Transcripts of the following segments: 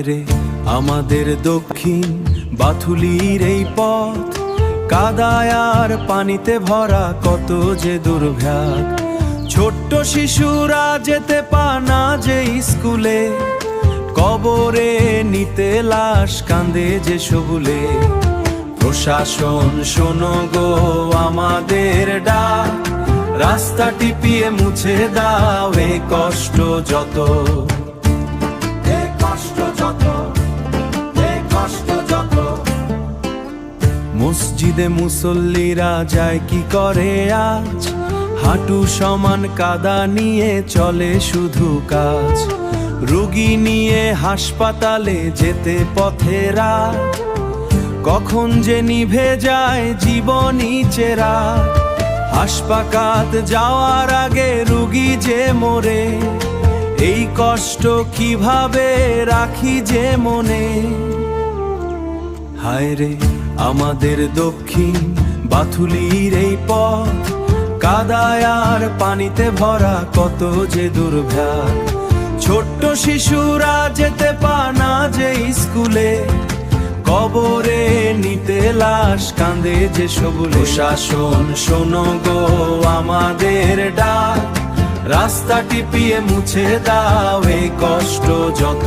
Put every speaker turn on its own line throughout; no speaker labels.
রে আমাদের দক্ষিণ বাথুলির এই পথ, কাদায় আর পানিতে ভরা কত যে দুর্ভোগ। ছোট্ট শিশুরা যেতে পানা যে স্কুলে, কবরে নিতে লাশ কাঁদে যে সবুলে। প্রশাসন শোনো গো আমাদের ডাক, রাস্তা টিপিয়ে মুছে দাও এ কষ্ট যত। মসজিদে মুসল্লিরা যায় কি করে আজ, হাঁটু সমান কাদা নিয়ে চলে শুধু কাজ। রোগী নিয়ে হাসপাতালে যেতে পথে রাত, কখন যে নিভে যায় জীবনই চেরা। হাসপাতাল যাওয়ার আগে রোগী যে মরে, এই কষ্ট কিভাবে রাখি যে মনে। হায় রে আমাদের দক্ষিণ বাথুলির এই পথ, কাদায় আর পানিতে ভরা কত যে দুর্ভোগ। ছোট্ট শিশুরা যেতে পানা যে স্কুলে, কবরে নিতে লাশ কাঁদে যে সবুলে। প্রশাসন শোনো গো আমাদের ডাক, রাস্তা টিপিয়ে মুছে দাও এই কষ্ট যত।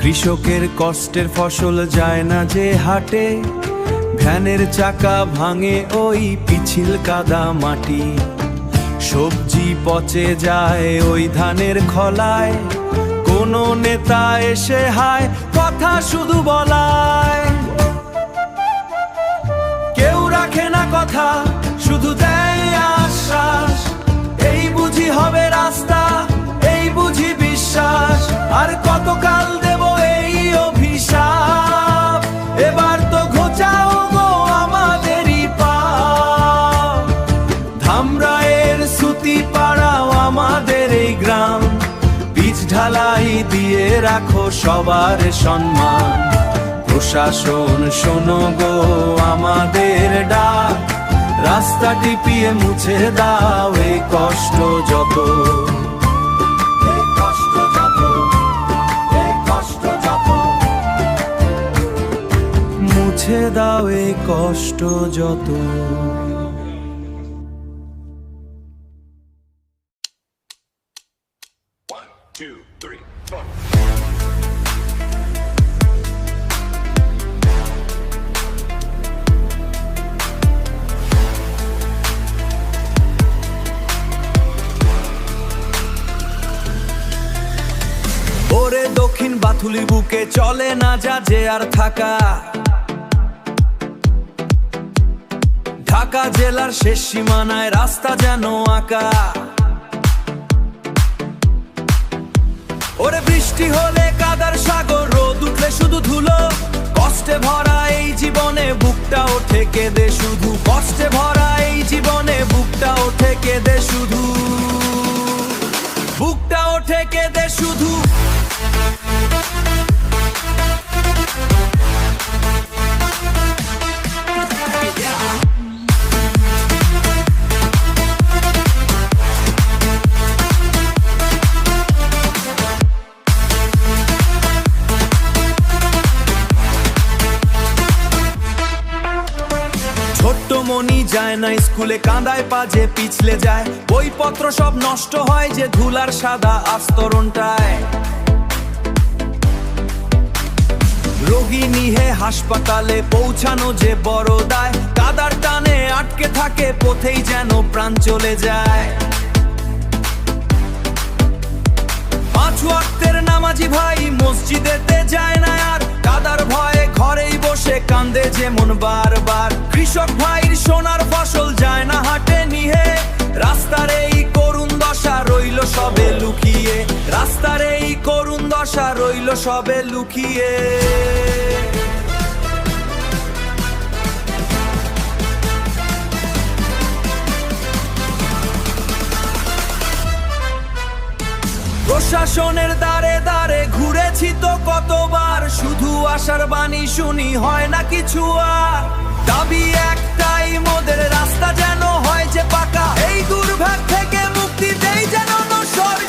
কৃষকের কষ্টের ফসল যায় না যে হাটে, ভ্যানের চাকা ভাঙে ওই পিছিল কাদা মাটি। সবজি পচে যায় ওই ধানের খলায়, কোনো নেতা এসে হায় কথা শুধু বলায়। কেউ রাখে না কথা, শুধু দেয় আশ্বাস, এই বুঝি হবে রাস্তা, এই বুঝি বিশ্বাস। আর কতকাল দেব এই অভিশাপ, এবার তো ঘোচাও গো আমাদেরই পাপ। ধামরায়ের সুতি পাড়াও আমাদের এই গ্রাম, পিচ ঢালাই দিয়ে রাখো সবার সম্মান। প্রশাসন শোনো গো আমাদের ডাক, রাস্তা টিপিয়ে মুছে দাও এই কষ্ট যত। মুছে দাও এই কষ্ট যত। ওরে দক্ষিণ বাথুলির বুকে চলে না যা যে আর থাকা, ঢাকা জেলার শেষ সীমানায় রাস্তা যেন আঁকা। ওরে বৃষ্টি হলে কাদার সাগর, রোদ উঠলে শুধু ধুলো। কষ্টে ভরা এই জীবনে বুকটা ওঠে কেঁদে শুধু, কষ্টে ভরা এই জীবনে বুকটা ওঠে কেঁদে শুধু, বুকটা ওঠে কেঁদে শুধু। ছোট্ট মনি যায় না স্কুলে, কাঁদায় পাজে পিছলে যায়। বইপত্র সব নষ্ট হয় যে ধুলার সাদা আস্তরণটায়। রোগী নিয়ে হাসপাতালে পৌঁছানো যে বড় দায়, কাদার টানে আটকে থাকে পথেই যেন প্রাণ চলে যায়। 5 ওয়াক্তের নামাজি ভাই মসজিদেতে যায় না আর, কাদার ভয়ে ঘরেই বসে কান্দে যেমন বারবার। কৃষক ভাইয়ের সোনার ফসল যায় না হাটে নিয়ে, রাস্তার এই করুণ দশা রইল সবে লুকিয়ে, রাস্তার এই করুণ দশা রইল সবে লুকিয়ে। প্রশাসনের দ্বারে দ্বারে ঘুরেছি তো কতবার, শুধু আশার বাণী শুনি হয় না কিছু আর। দাবি একটাই মোদের রাস্তা যেন হয় যে পাকা, এই দুর্ভাগ থেকে মুক্তি দেই যেন সরকার।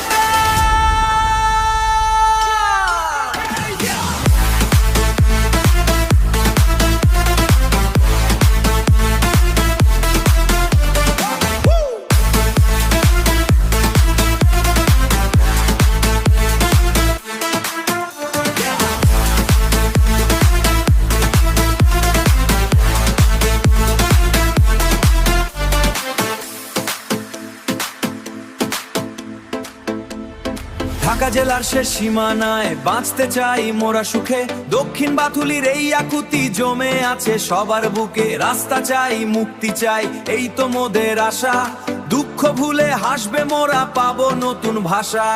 ঢাকা জেলার শেষ সীমানায় বাঁচতে চাই মোরা সুখে, দক্ষিণ বাথুলির এই আকুতি জমে আছে সবার বুকে। রাস্তা চাই, মুক্তি চাই, এই তো মোদের আশা, দুঃখ ভুলে হাসবে মোরা, পাবো নতুন ভাষা।